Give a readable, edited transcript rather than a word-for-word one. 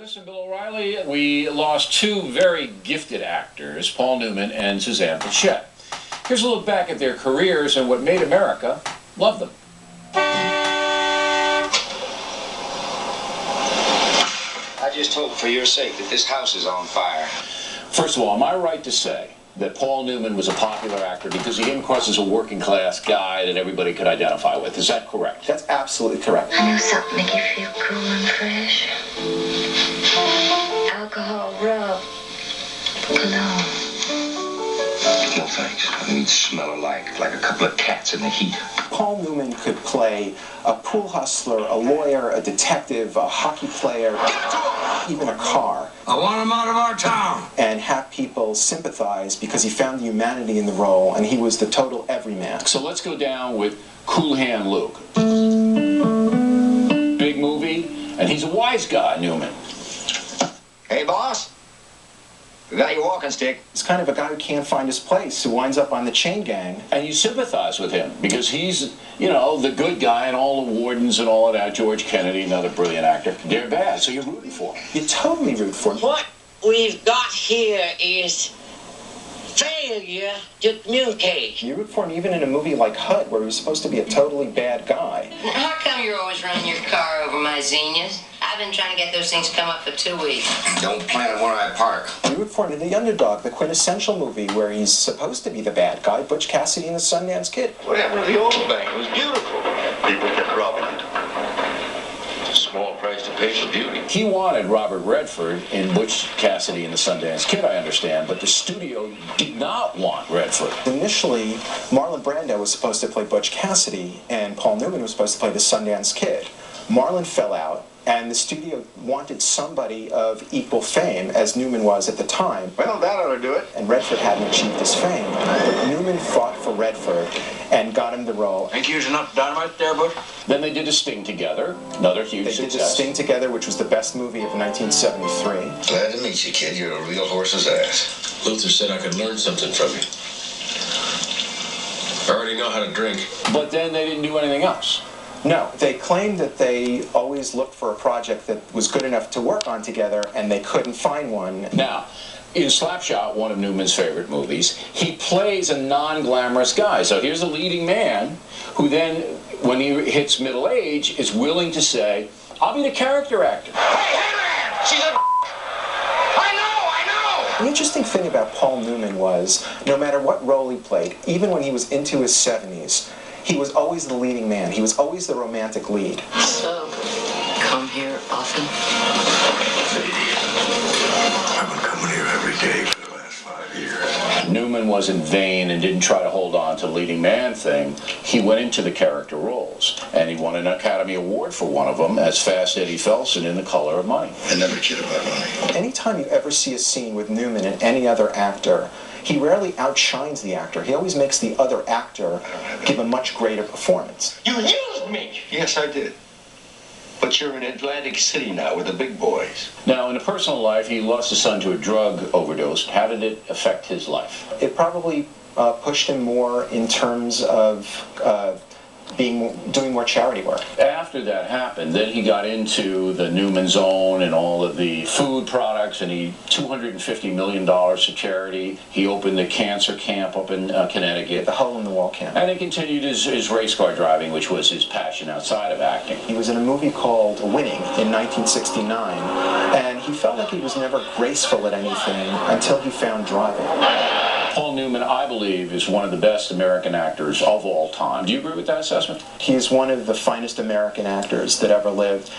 Citizen Bill O'Reilly, we lost two very gifted actors, Paul Newman and Suzanne Pleshette. Here's a look back at their careers and what made America love them. I just hope for your sake that this house is on fire. First of all, am I right to say that Paul Newman was a popular actor because he came across as a working class guy that everybody could identify with? Is that correct? That's absolutely correct. I know something to make you feel cool and fresh. Alcohol rub. Cologne. No thanks. We'd smell alike, like a couple of cats in the heat. Paul Newman could play a pool hustler, a lawyer, a detective, a hockey player, even a car. I want him out of our town. And have people sympathize because he found the humanity in the role, and he was the total everyman. So let's go down with Cool Hand Luke. Big movie, and he's a wise guy, Newman. Hey, boss. We got your walking stick. He's kind of a guy who can't find his place, who winds up on the chain gang. And you sympathize with him because he's, you know, the good guy and all the wardens and all of that. George Kennedy, another brilliant actor. They're bad, so you're rooting for him. You totally root for him. What we've got here is failure to communicate. You root for him even in a movie like Hud, where he was supposed to be a totally bad guy. How come you're always running your car over my zinnias? I've been trying to get those things to come up for 2 weeks. Don't plan on where I park. You root for him in The Underdog, the quintessential movie where he's supposed to be the bad guy, Butch Cassidy and the Sundance Kid. What happened to the old bank? It was beautiful. People kept robbing it. It's a small price to pay for beauty. He wanted Robert Redford in Butch Cassidy and the Sundance Kid, I understand, but the studio did not want Redford. Initially, Marlon Brando was supposed to play Butch Cassidy, and Paul Newman was supposed to play the Sundance Kid. Marlon fell out, and the studio wanted somebody of equal fame, as Newman was at the time. Well, that ought to do it. And Redford hadn't achieved his fame. But Newman fought for Redford and got him the role. Think you using enough dynamite there, Bush? Then they did a Sting together, another huge They success. did the Sting together, which was the best movie of 1973. Glad to meet you, kid. You're a real horse's ass. Luther said I could learn something from you. I already know how to drink. But then they didn't do anything else. No, they claimed that they always looked for a project that was good enough to work on together, and they couldn't find one. Now, in Slapshot, one of Newman's favorite movies, he plays a non-glamorous guy. So here's a leading man who then, when he hits middle age, is willing to say, I'll be the character actor. Hey, man! She's a... I know! The interesting thing about Paul Newman was, no matter what role he played, even when he was into his 70s, he was always the leading man. He was always the romantic lead. So, come here often? I've been coming here every day for the last 5 years. Newman wasn't vain and didn't try to hold on to the leading man thing. He went into the character roles, and he won an Academy Award for one of them as Fast Eddie Felson in The Color of Money. I never kid about money. Anytime you ever see a scene with Newman and any other actor, he rarely outshines the actor. He always makes the other actor give a much greater performance. You used me! Yes, I did. But you're in Atlantic City now with the big boys. Now, in a personal life, he lost his son to a drug overdose. How did it affect his life? It probably pushed him more in terms of doing more charity work. After that happened, then he got into the Newman Zone and all of the food products, and he $250 million to charity. He opened the cancer camp up in Connecticut. The hole-in-the-wall camp. And he continued his race car driving, which was his passion outside of acting. He was in a movie called Winning in 1969, and he felt like he was never graceful at anything until he found driving. Paul Newman, I believe, is one of the best American actors of all time. Do you agree with that assessment? He is one of the finest American actors that ever lived.